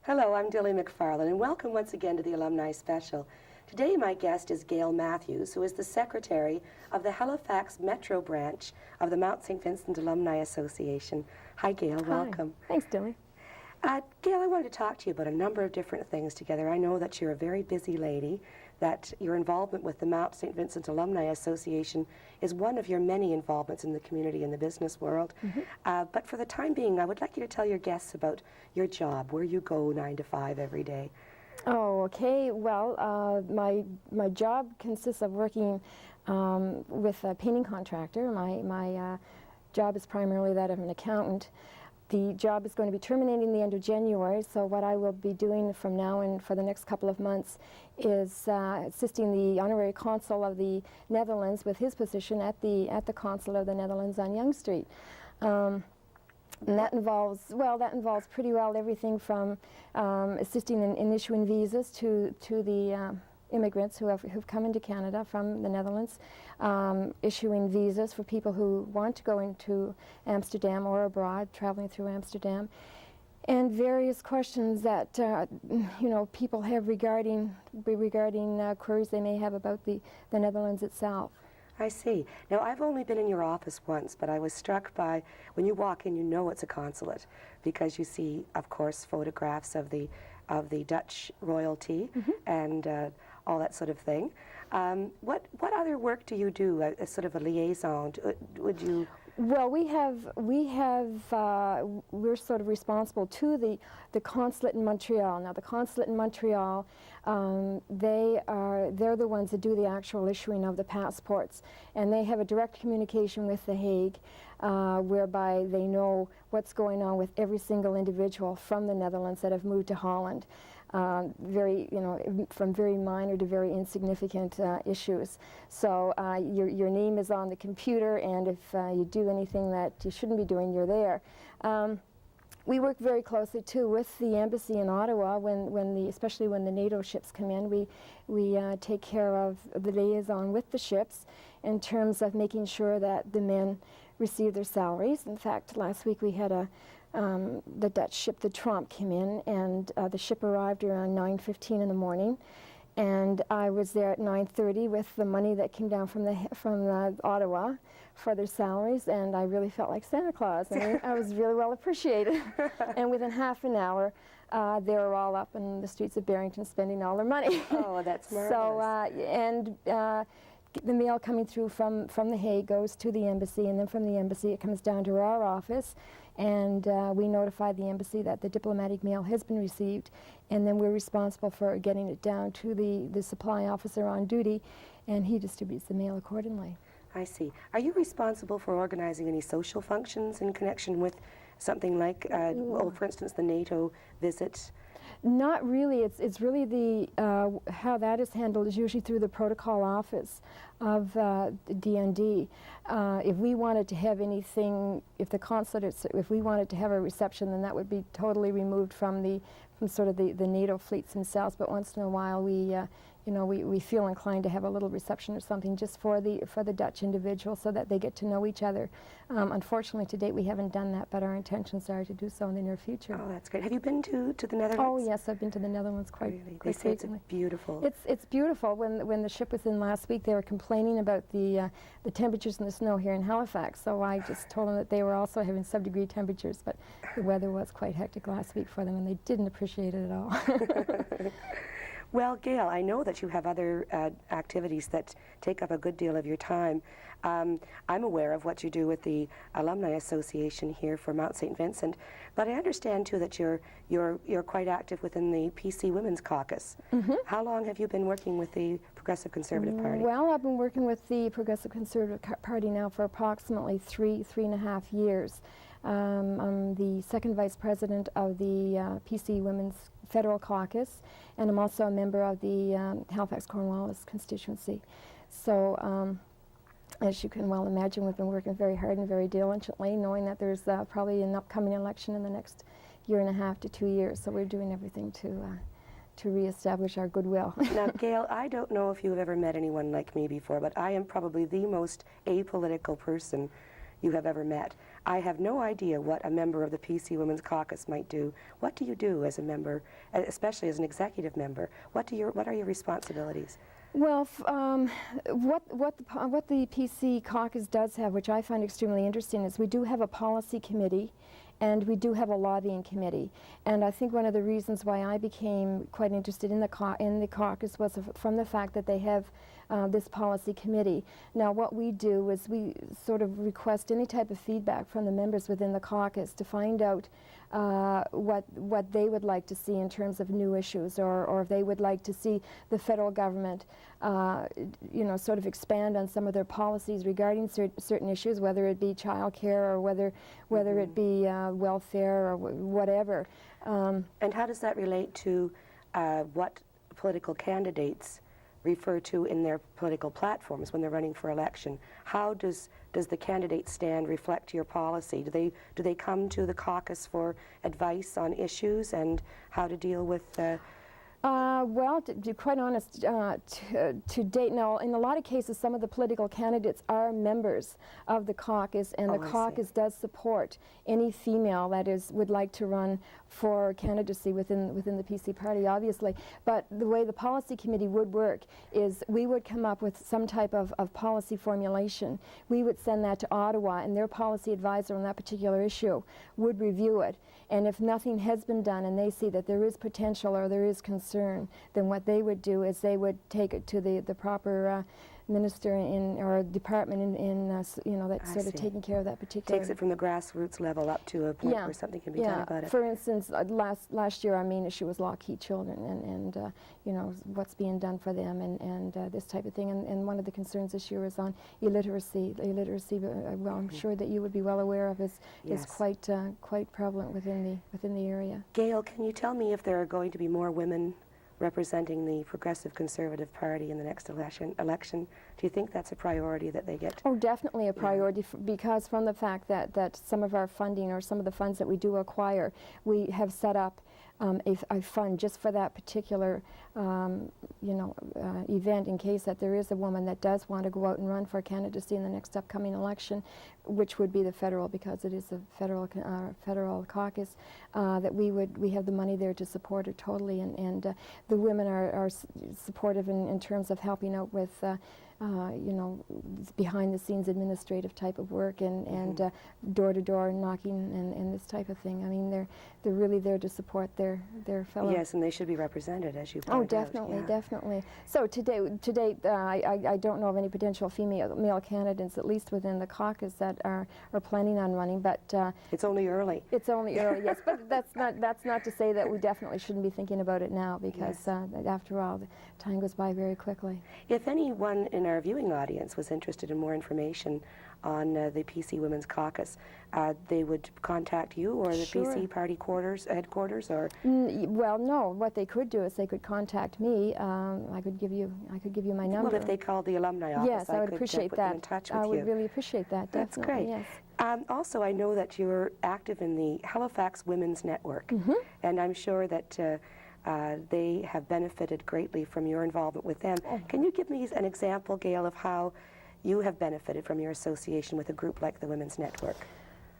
Hello, I'm Dilly MacFarlane, and welcome once again to the Alumni Special. Today my guest is Gail Matthews, who is the Secretary of the Halifax Metro branch of the Mount St. Vincent Alumnae Association. Hi Gail, welcome. Thanks, Dilly. Gail, I wanted to talk to you about a number of different things together. I know that you're a very busy lady, that your involvement with the Mount St. Vincent Alumnae Association is one of your many involvements in the community and the business world. But for the time being, I would like you to tell your guests about your job, where you go 9 to 5 every day. Oh, okay. Well, my job consists of working with a painting contractor. My job is primarily that of an accountant. The job is going to be terminating the end of January, so what I will be doing from now and for the next couple of months is assisting the Honorary Consul of the Netherlands with his position at the Consulate of the Netherlands on Yonge Street. And that involves pretty well everything from assisting in issuing visas to the immigrants who've come into Canada from the Netherlands, issuing visas for people who want to go into Amsterdam or abroad, traveling through Amsterdam, and various questions that people have regarding queries they may have about the Netherlands itself. I see. Now, I've only been in your office once, but I was struck by, when you walk in, you know it's a consulate, because you see, of course, photographs of the Dutch royalty and all that sort of thing. What other work do you do as sort of a liaison? Would you? Well, we're sort of responsible to the consulate in Montreal. Now, the consulate in Montreal, they're the ones that do the actual issuing of the passports, and they have a direct communication with The Hague, whereby they know what's going on with every single individual from the Netherlands that have moved to Holland. From very minor to very insignificant issues. So your name is on the computer, and if you do anything that you shouldn't be doing, you're there. We work very closely too with the embassy in Ottawa especially when the NATO ships come in. We take care of the liaison with the ships in terms of making sure that the men receive their salaries. In fact, last week we had the Dutch ship, the Trump, came in, and the ship arrived around 9:15 in the morning, and I was there at 9:30 with the money that came down from Ottawa for their salaries, and I really felt like Santa Claus. I mean, I was really well appreciated. And within half an hour, they were all up in the streets of Barrington spending all their money. Oh, that's marvelous. So, the mail coming through from The Hague goes to the embassy, and then from the embassy it comes down to our office, and we notify the embassy that the diplomatic mail has been received, and then we're responsible for getting it down to the supply officer on duty, and he distributes the mail accordingly. I see. Are you responsible for organizing any social functions in connection with something like, for instance, the NATO visit? Not really. It's really how that is handled is usually through the protocol office of DND. If we wanted to have anything, if we wanted to have a reception, then that would be totally removed from the NATO fleets themselves. But once in a while, we feel inclined to have a little reception or something just for the Dutch individuals so that they get to know each other. Unfortunately, to date, we haven't done that, but our intentions are to do so in the near future. Oh, that's great. Have you been to the Netherlands? Oh, yes, I've been to the Netherlands quite Really? They say it's beautiful. It's beautiful. When the ship was in last week, they were complaining about the temperatures and the snow here in Halifax, so I just told them that they were also having sub-degree temperatures, but the weather was quite hectic last week for them, and they didn't appreciate it at all. Well, Gail, I know that you have other activities that take up a good deal of your time. I'm aware of what you do with the Alumnae Association here for Mount St. Vincent, but I understand too that you're quite active within the PC Women's Caucus. How long have you been working with the Progressive Conservative Party? Well, I've been working with the Progressive Conservative Party now for approximately three and a half years. I'm the second vice president of the PC Women's Federal Caucus, and I'm also a member of the Halifax Cornwallis constituency. So, as you can well imagine, we've been working very hard and very diligently, knowing that there's probably an upcoming election in the next year and a half to 2 years. So we're doing everything to reestablish our goodwill. Now, Gail, I don't know if you've ever met anyone like me before, but I am probably the most apolitical person you have ever met. I have no idea what a member of the PC Women's Caucus might do. What do you do as a member, especially as an executive member? What are your responsibilities? Well, what the PC caucus does have, which I find extremely interesting, is we do have a policy committee, and we do have a lobbying committee. And I think one of the reasons why I became quite interested in the caucus was from the fact that they have this policy committee. Now, what we do is we sort of request any type of feedback from the members within the caucus to find out what they would like to see in terms of new issues, or if they would like to see the federal government, sort of expand on some of their policies regarding certain issues, whether it be child care or whether it be welfare or whatever. And how does that relate to what political candidates refer to in their political platforms when they're running for election? How does the candidate stand reflect your policy? Do they come to the caucus for advice on issues and how to deal with well, to be quite honest, to date, now, in a lot of cases, some of the political candidates are members of the caucus, and the caucus does support any female that would like to run for candidacy within the PC party, obviously. But the way the policy committee would work is we would come up with some type of policy formulation. We would send that to Ottawa, and their policy advisor on that particular issue would review it. And if nothing has been done and they see that there is potential or there is concern, then what they would do is they would take it to the proper minister or department that's sort of taking care of that particular. Takes it from the grassroots level up to a point where something can be done about it. For instance, last year our main issue was lock-key children and what's being done for them and this type of thing. And one of the concerns this year is on illiteracy. Illiteracy, well, I'm sure that you would be well aware of, is quite prevalent within the area. Gail, can you tell me if there are going to be more women representing the Progressive Conservative Party in the next election? Do you think that's a priority that they get? Oh, definitely a priority, because from the fact that some of our funding or some of the funds that we do acquire, we have set up a fund just for that particular event, in case that there is a woman that does want to go out and run for candidacy in the next upcoming election, which would be the federal, because it is a federal caucus, that we have the money there to support her totally, and the women are supportive in terms of helping out with behind-the-scenes administrative type of work and door-to-door knocking and this type of thing. I mean, they're really there to support their fellow. Yes, and they should be represented, as you pointed out. Oh, definitely. So to date, I don't know of any potential male candidates, at least within the caucus, that are planning on running. But it's only early. It's only early, yes. But that's not to say that we definitely shouldn't be thinking about it now, because after all, the time goes by very quickly. If anyone in our viewing audience was interested in more information on the PC Women's Caucus, they would contact you or the PC Party headquarters, or? Well, no. What they could do is they could contact me. I could give you my number. Well, if they called the Alumni office, yes, I would appreciate put that. them in touch with I you. would really appreciate that. That's definitely. great. Yes. Also, I know that you're active in the Halifax Women's Network, and I'm sure that they have benefited greatly from your involvement with them. Can you give me an example, Gail, of how you have benefited from your association with a group like the Women's Network?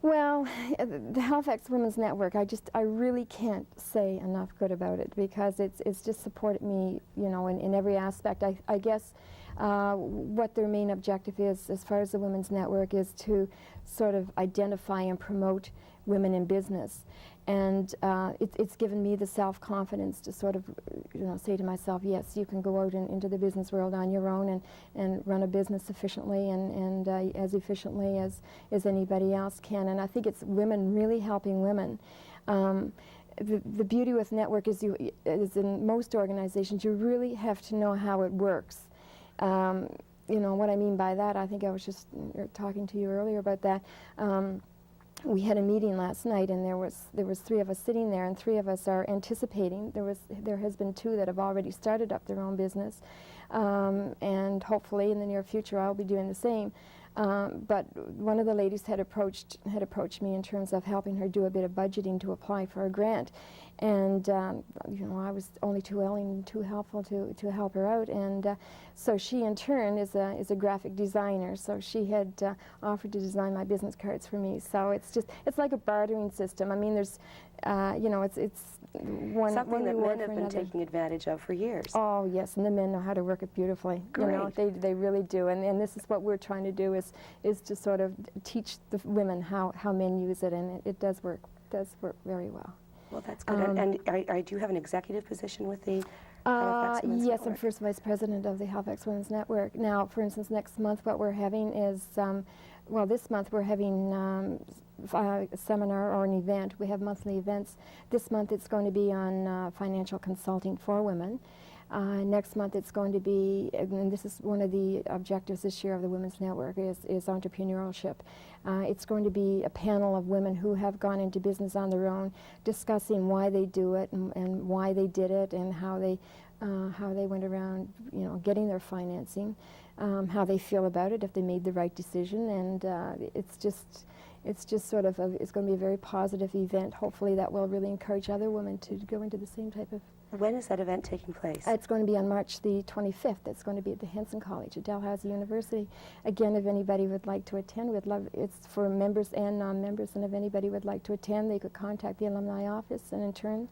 Well, the Halifax Women's Network, I really can't say enough good about it, because it's just supported me, in every aspect. I guess what their main objective is, as far as the Women's Network, is to sort of identify and promote women in business. And it's given me the self-confidence to sort of, say to myself, yes, you can go out into the business world on your own and run a business efficiently and as efficiently as anybody else can. And I think it's women really helping women. The beauty with network is in most organizations, you really have to know how it works. What I mean by that, I think I was just talking to you earlier about that. We had a meeting last night, and there was 3 of us sitting there, and 3 of us are anticipating. There has been 2 that have already started up their own business, and hopefully in the near future I'll be doing the same. But one of the ladies had approached me in terms of helping her do a bit of budgeting to apply for a grant, And you know, I was only too willing and too helpful to help her out. And so she, in turn, is a graphic designer. So she had offered to design my business cards for me. So it's like a bartering system. I mean, there's you know, it's one something that men have been another. taking advantage of for years. Oh yes, and the men know how to work it beautifully. Great. You know, they really do. And this is what we're trying to do is to sort of teach the women how men use it, and it does work very well. Well, that's good. And do you have an executive position with the Halifax Women's yes, Network? I'm first vice president of the Halifax Women's Network. Now, for instance, next month what we're having is, well, this month we're having a seminar or an event. We have monthly events. This month it's going to be on financial consulting for women. Next month it's going to be, and this is one of the objectives this year of the Women's Network, is entrepreneurship. It's going to be a panel of women who have gone into business on their own, discussing why they do it and why they did it, and how they went around, you know, getting their financing, how they feel about it, if they made the right decision, and it's just sort of it's going to be a very positive event. Hopefully that will really encourage other women to go into the same type of. When is that event taking place? It's going to be on March the 25th. It's going to be at the Henson College at Dalhousie University. Again, if anybody would like to attend, we'd love. It's for members and non-members, and if anybody would like to attend, they could contact the alumni office, and in turn,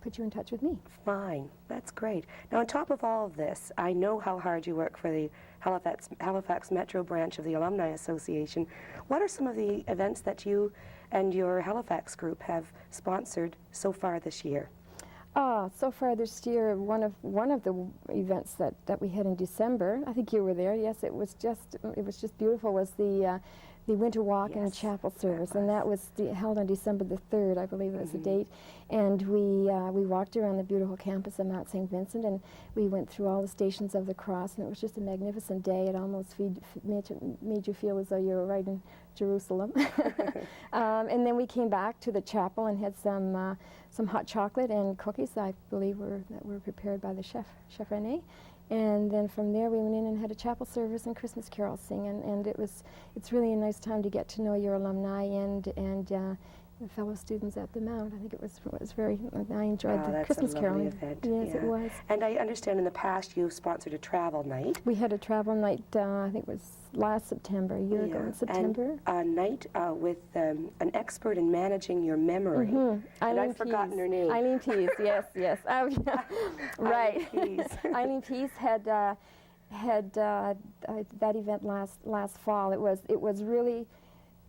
put you in touch with me. Fine, that's great. Now, on top of all of this, I know how hard you work for the Halifax Metro branch of the Alumnae Association. What are some of the events that you and your Halifax group have sponsored so far this year? So far this year, one of the events that we had in December, I think you were there. Yes, it was just beautiful. Was the Winter Walk and Chapel service, and that was held on December the 3rd, I believe was the date. And we walked around the beautiful campus of Mount St. Vincent, and we went through all the stations of the cross, and it was just a magnificent day. It almost made you feel as though you were right in Jerusalem. And then we came back to the chapel and had some hot chocolate and cookies, I believe, that were prepared by the chef Rene. And then from there we went in and had a chapel service and Christmas carols singing, and it's really a nice time to get to know your alumni and the fellow students at the Mount. I think it was very. I enjoyed the Christmas caroling. Event. Yes, it was. And I understand in the past you've sponsored a travel night. We had a travel night. I think it was last September, a year ago in September. And a night with an expert in managing your memory. And I've forgotten her name. Eileen Pease. Yes. Right. Eileen Pease had that event last fall. It was really.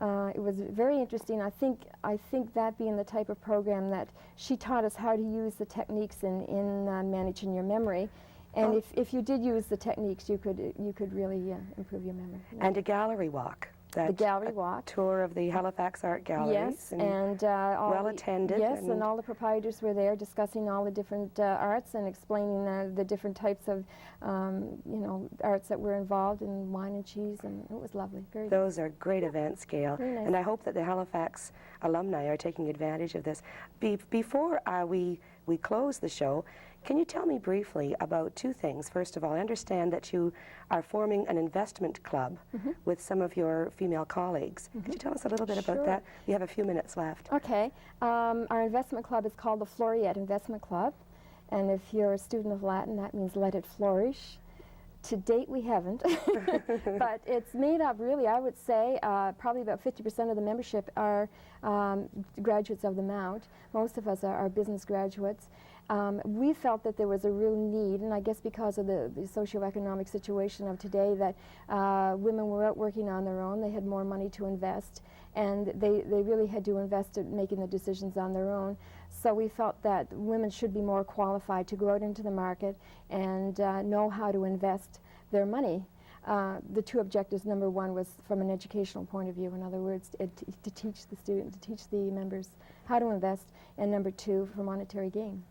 It was very interesting. I think that being the type of program that she taught us how to use the techniques in managing your memory, and if you did use the techniques, you could really improve your memory. And a gallery walk. The gallery walk. Tour of the Halifax art galleries. Yes, and well attended. Yes, and all the proprietors were there discussing all the different arts and explaining the different types of arts that were involved in wine and cheese, and it was lovely. Very Those are great events, Gail. Very nice. And I hope that the Halifax alumni are taking advantage of this. Before we close the show, can you tell me briefly about two things? First of all, I understand that you are forming an investment club with some of your female colleagues. Could you tell us a little bit about that? We have a few minutes left. Okay. Our investment club is called the Floriette Investment Club, and if you're a student of Latin, that means let it flourish. To date, we haven't, but it's made up, really, I would say, probably about 50% of the membership are graduates of the Mount. Most of us are business graduates. We felt that there was a real need, and I guess because of the socioeconomic situation of today, that women were out working on their own. They had more money to invest, and they really had to invest in making the decisions on their own. So we felt that women should be more qualified to go out into the market and know how to invest their money. The two objectives, number one, was from an educational point of view. In other words, to teach the student, to teach the members how to invest, and number two, for monetary gain.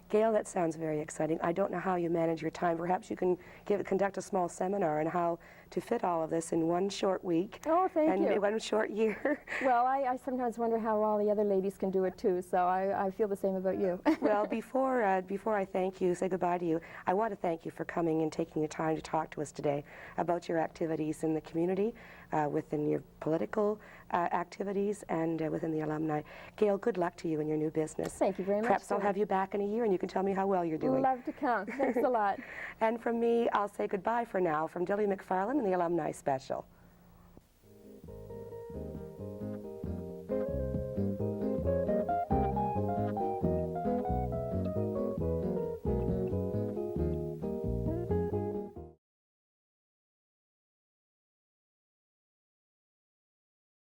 Gail, that sounds very exciting. I don't know how you manage your time. Perhaps you can conduct a small seminar on how to fit all of this in one short week. Oh, thank you. And one short year. Well, I sometimes wonder how all the other ladies can do it too, so I feel the same about you. Well, before I thank you, say goodbye to you, I want to thank you for coming and taking the time to talk to us today about your activities in the community, within your political activities, and within the alumni. Gail, good luck to you in your new business. Thank you very much. Perhaps I'll have you back in a year and you can tell me how well you're doing. Love to come. Thanks a lot. And from me, I'll say goodbye for now from Dilly MacFarlane and the Alumni Special.